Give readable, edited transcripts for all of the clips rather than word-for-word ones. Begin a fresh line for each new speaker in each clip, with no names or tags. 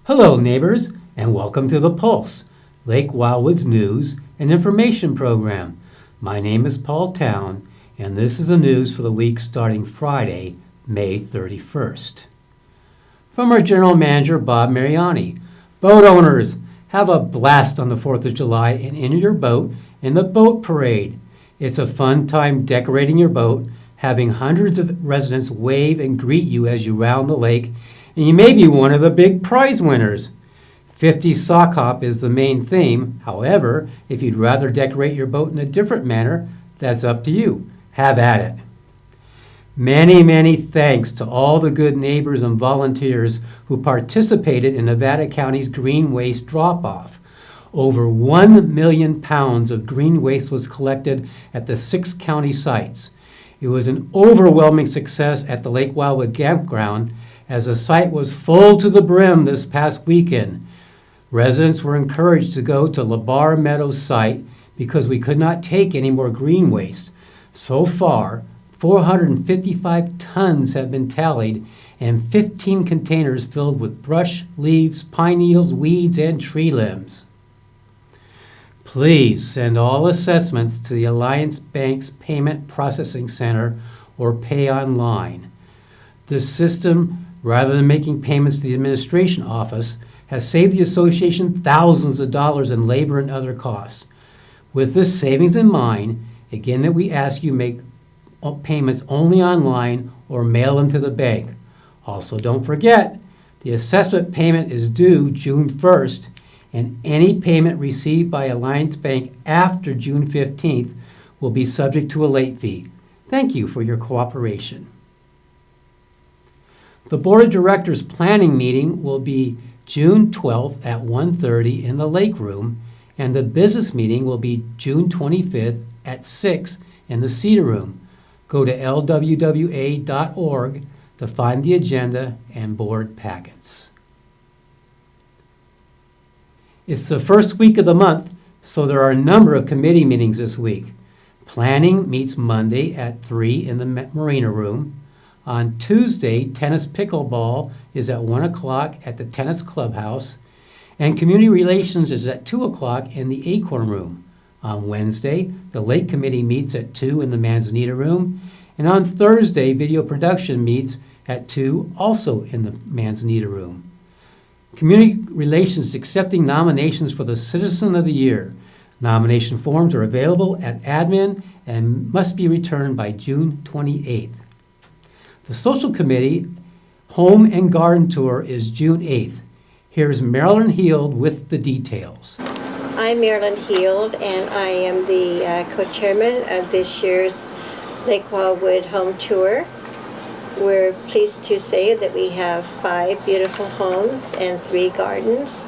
Hello, neighbors, and welcome to The Pulse, Lake Wildwood's news and information program. My name is Paul Town, and this is the news for the week starting Friday, May 31st. From our General Manager, Bob Mariani, boat owners, have a blast on the 4th of July and enter your boat in the boat parade. It's a fun time decorating your boat, having hundreds of residents wave and greet you as you round the lake, and you may be one of the big prize winners. 50 sock hop is the main theme. However, if you'd rather decorate your boat in a different manner, that's up to you. Have at it. Many thanks to all the good neighbors and volunteers who participated in Nevada County's green waste drop-off. Over 1 million pounds of green waste was collected at the 6 county sites. It was an overwhelming success at the Lake Wildwood campground, as the site was full to the brim this past weekend. Residents were encouraged to go to LeBar Meadows site because we could not take any more green waste. So far, 455 tons have been tallied and 15 containers filled with brush, leaves, pine needles, weeds, and tree limbs. Please send all assessments to the Alliance Bank's Payment Processing Center or pay online. This system, rather than making payments to the administration office, has saved the association thousands of dollars in labor and other costs. With this savings in mind, again that we ask you make payments only online or mail them to the bank. Also, don't forget, the assessment payment is due June 1st, and any payment received by Alliance Bank after June 15th will be subject to a late fee. Thank you for your cooperation. The Board of Directors planning meeting will be June 12th at 1:30 in the Lake Room, and the business meeting will be June 25th at 6 in the Cedar Room. Go to lwwa.org to find the agenda and board packets. It's the first week of the month, so there are a number of committee meetings this week. Planning meets Monday at 3 in the Marina Room. On Tuesday, tennis pickleball is at 1 o'clock at the Tennis Clubhouse, and Community Relations is at 2 o'clock in the Acorn Room. On Wednesday, the Lake Committee meets at 2 in the Manzanita Room, and on Thursday, Video Production meets at 2, also in the Manzanita Room. Community Relations accepting nominations for the Citizen of the Year. Nomination forms are available at admin and must be returned by June 28th. The Social Committee Home and Garden Tour is June 8th. Here's Marilyn Heald with the details.
I'm Marilyn Heald, and I am the co-chairman of this year's Lake Wildwood Home Tour. We're pleased to say that we have 5 beautiful homes and 3 gardens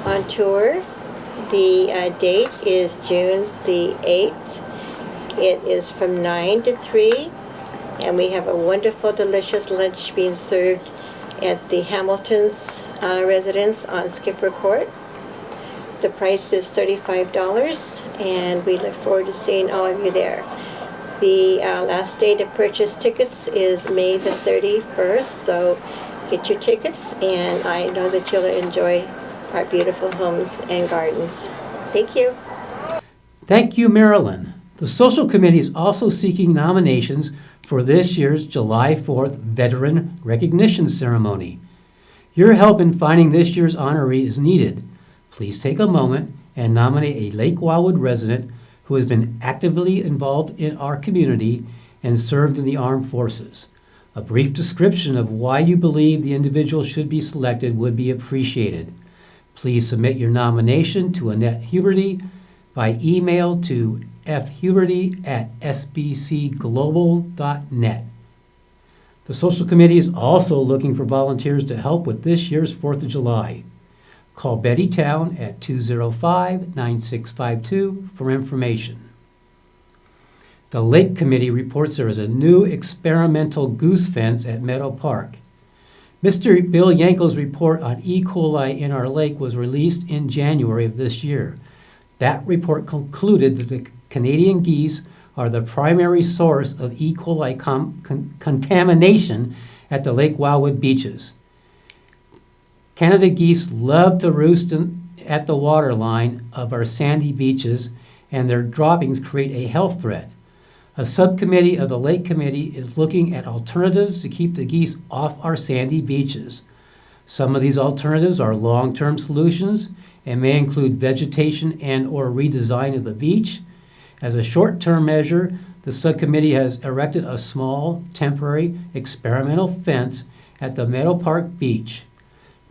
on tour. The date is June the 8th. It is from 9 to 3. And we have a wonderful, delicious lunch being served at the Hamilton's residence on Skipper Court. The price is $35, and we look forward to seeing all of you there. The last day to purchase tickets is May the 31st, so get your tickets, and I know that you'll enjoy our beautiful homes and gardens. Thank you.
Thank you, Marilyn. The Social Committee is also seeking nominations for this year's July 4th Veteran Recognition Ceremony. Your help in finding this year's honoree is needed. Please take a moment and nominate a Lake Wildwood resident who has been actively involved in our community and served in the armed forces. A brief description of why you believe the individual should be selected would be appreciated. Please submit your nomination to Annette Huberty by email to fhuberty@sbcglobal.net. The Social Committee is also looking for volunteers to help with this year's 4th of July. Call Betty Town at 205-9652 for information. The Lake Committee reports there is a new experimental goose fence at Meadow Park. Mr. Bill Yanko's report on E. coli in our lake was released in January of this year. That report concluded that the Canadian geese are the primary source of E. coli contamination at the Lake Wildwood beaches. Canada geese love to roost at the waterline of our sandy beaches, and their droppings create a health threat. A subcommittee of the Lake Committee is looking at alternatives to keep the geese off our sandy beaches. Some of these alternatives are long-term solutions and may include vegetation and/or redesign of the beach. As a short-term measure, the subcommittee has erected a small, temporary, experimental fence at the Meadow Park Beach.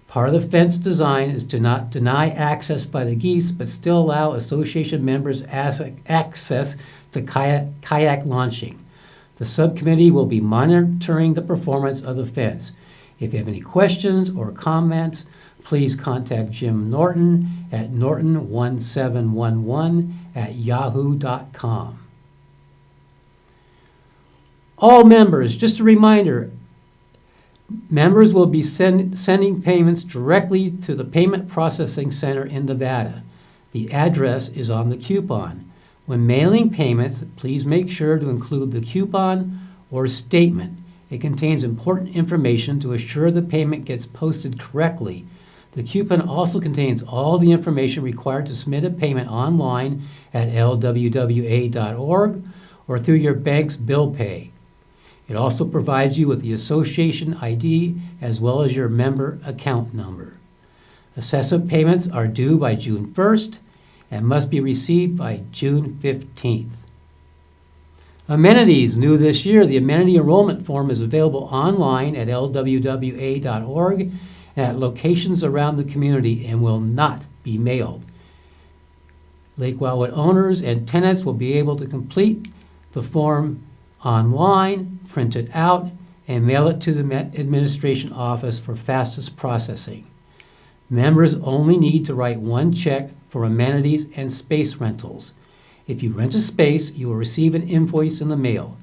Part of the fence design is to not deny access by the geese, but still allow association members access to kayak launching. The subcommittee will be monitoring the performance of the fence. If you have any questions or comments, please contact Jim Norton at norton1711@yahoo.com. All members, just a reminder, members will be sending payments directly to the Payment Processing Center in Nevada. The address is on the coupon. When mailing payments, please make sure to include the coupon or statement. It contains important information to assure the payment gets posted correctly. The coupon also contains all the information required to submit a payment online at lwwa.org or through your bank's bill pay. It also provides you with the association ID as well as your member account number. Assessment payments are due by June 1st and must be received by June 15th. Amenities, new this year, the amenity enrollment form is available online at lwwa.org and at locations around the community and will not be mailed. Lake Wildwood owners and tenants will be able to complete the form online, print it out, and mail it to the administration office for fastest processing. Members only need to write one check for amenities and space rentals. If you rent a space, you will receive an invoice in the mail.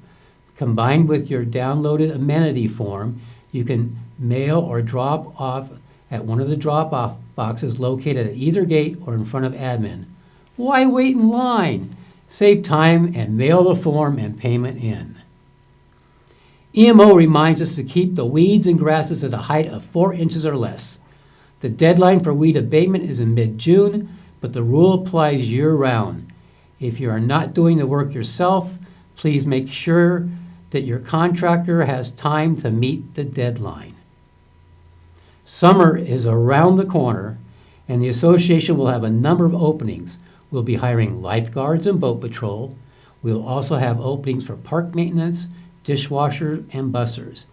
Combined with your downloaded amenity form, you can mail or drop off at one of the drop-off boxes located at either gate or in front of admin. Why wait in line? Save time and mail the form and payment in. EMO reminds us to keep the weeds and grasses at a height of 4 inches or less. The deadline for weed abatement is in mid-June, but the rule applies year-round. If you are not doing the work yourself, please make sure that your contractor has time to meet the deadline. Summer is around the corner, and the association will have a number of openings. We'll be hiring lifeguards and boat patrol. We'll also have openings for park maintenance, dishwashers, and bussers.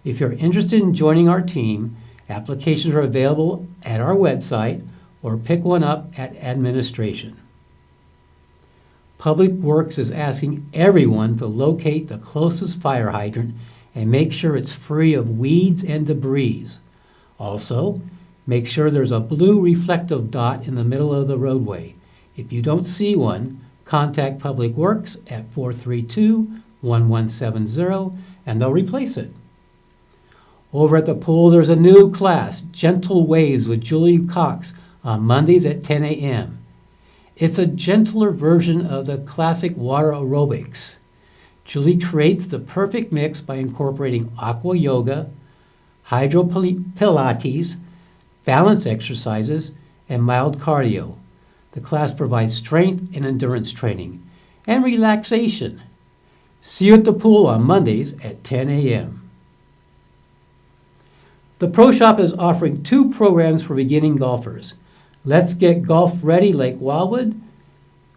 If you're interested in joining our team, applications are available at our website or pick one up at administration. Public Works is asking everyone to locate the closest fire hydrant and make sure it's free of weeds and debris. Also, make sure there's a blue reflective dot in the middle of the roadway. If you don't see one, contact Public Works at 432-1170 and they'll replace it. Over at the pool, there's a new class, Gentle Waves with Julie Cox, on Mondays at 10 a.m. It's a gentler version of the classic water aerobics. Julie creates the perfect mix by incorporating aqua yoga, hydro pilates, balance exercises, and mild cardio. The class provides strength and endurance training and relaxation. See you at the pool on Mondays at 10 a.m. The Pro Shop is offering 2 programs for beginning golfers. Let's Get Golf Ready Lake Wildwood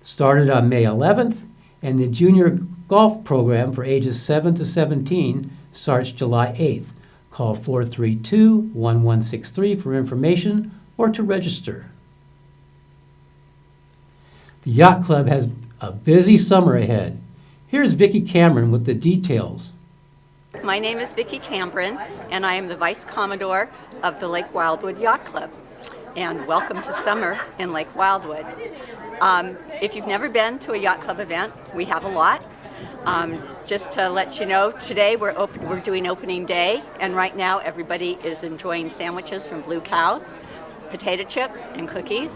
started on May 11th, and the Junior Golf Program for ages 7 to 17 starts July 8th. Call 432-1163 for information or to register. The Yacht Club has a busy summer ahead. Here's Vicki Cameron with the details.
My name is Vicki Cameron, and I am the Vice Commodore of the Lake Wildwood Yacht Club. And welcome to summer in Lake Wildwood. If you've never been to a Yacht Club event, we have a lot. Just to let you know, today we're doing opening day, and right now everybody is enjoying sandwiches from Blue Cow, potato chips, and cookies.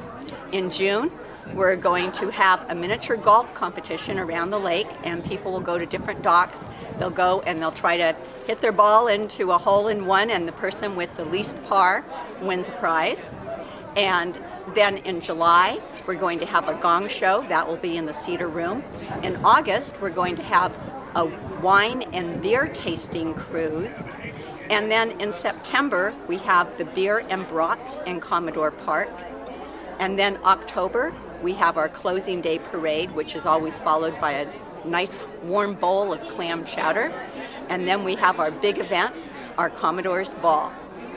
In June, we're going to have a miniature golf competition around the lake, and people will go to different docks. They'll go and they'll try to hit their ball into a hole-in-one, and the person with the least par wins a prize. And then in July, we're going to have a gong show. That will be in the Cedar Room. In August, we're going to have a wine and beer tasting cruise. And then in September, we have the beer and brats in Commodore Park. And then October, we have our closing day parade, which is always followed by a nice warm bowl of clam chowder. And then we have our big event, our Commodore's Ball.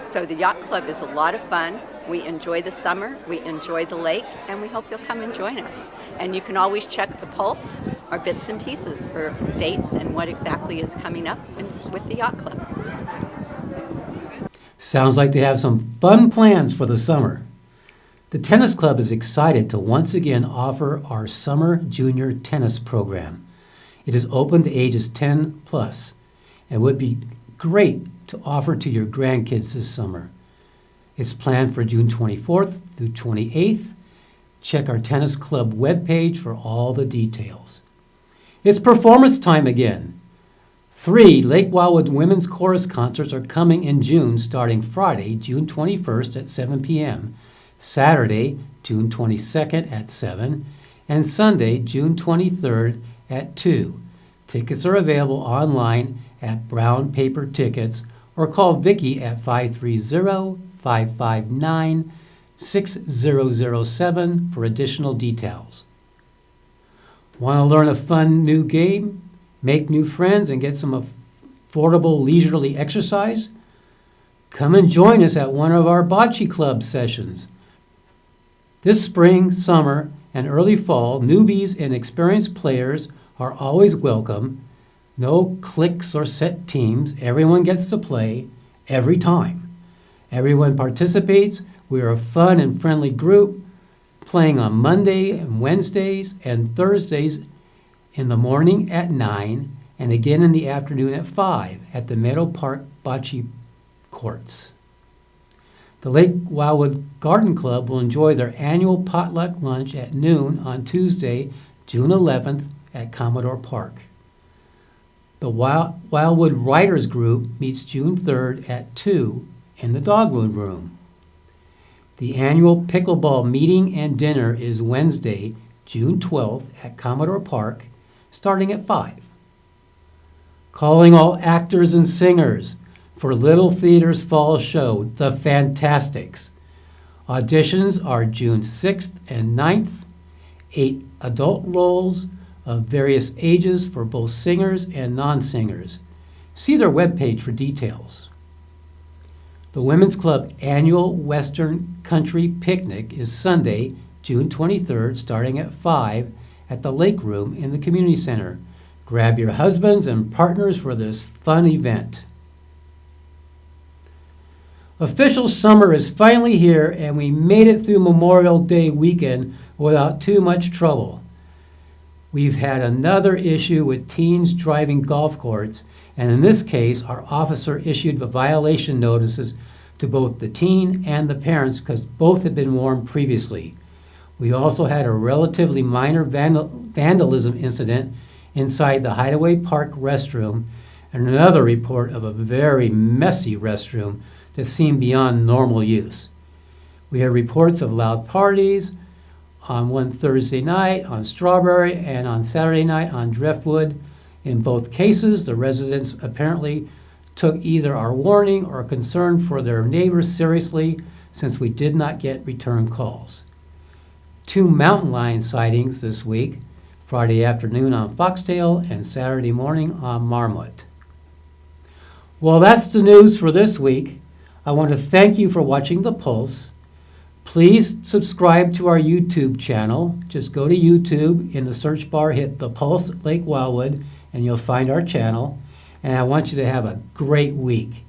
So the Yacht Club is a lot of fun. We enjoy the summer, we enjoy the lake, and we hope you'll come and join us. And you can always check the Pulse, our bits and pieces for dates and what exactly is coming up with the Yacht Club.
Sounds like they have some fun plans for the summer. The tennis club is excited to once again offer our summer junior tennis program. It is open to ages 10 plus and would be great to offer to your grandkids this summer. It's planned for June 24th through 28th. Check our tennis club webpage for all the details. It's performance time again. 3 Lake Wildwood Women's Chorus concerts are coming in June, starting Friday, June 21st at 7 p.m., Saturday, June 22nd at 7, and Sunday, June 23rd at 2. Tickets are available online at Brown Paper Tickets or call Vicki at 530-559-6007 for additional details. Want to learn a fun new game, make new friends, and get some affordable leisurely exercise? Come and join us at one of our bocce club sessions. This spring, summer, and early fall, newbies and experienced players are always welcome. No cliques or set teams. Everyone gets to play every time. Everyone participates. We are a fun and friendly group, playing on Monday and Wednesdays and Thursdays in the morning at 9 and again in the afternoon at 5 at the Meadow Park Bocce Courts. The Lake Wildwood Garden Club will enjoy their annual potluck lunch at noon on Tuesday, June 11th at Commodore Park. The Wildwood Writers Group meets June 3rd at 2 in the Dogwood Room. The annual pickleball meeting and dinner is Wednesday, June 12th at Commodore Park, starting at 5. Calling all actors and singers for Little Theater's fall show, The Fantastics. Auditions are June 6th and 9th. 8 adult roles of various ages for both singers and non-singers. See their webpage for details. The Women's Club annual Western Country Picnic is Sunday, June 23rd, starting at 5 at the Lake Room in the Community Center. Grab your husbands and partners for this fun event. Official summer is finally here, and we made it through Memorial Day weekend without too much trouble. We've had another issue with teens driving golf courts, and in this case, our officer issued the violation notices to both the teen and the parents because both had been warned previously. We also had a relatively minor vandalism incident inside the Hideaway Park restroom and another report of a very messy restroom that seemed beyond normal use. We had reports of loud parties on one Thursday night on Strawberry and on Saturday night on Driftwood. In both cases, the residents apparently took either our warning or concern for their neighbors seriously since we did not get return calls. 2 mountain lion sightings this week, Friday afternoon on Foxtail and Saturday morning on Marmot. Well, that's the news for this week. I want to thank you for watching The Pulse. Please subscribe to our YouTube channel. Just go to YouTube, in the search bar, hit The Pulse Lake Wildwood, and you'll find our channel. And I want you to have a great week.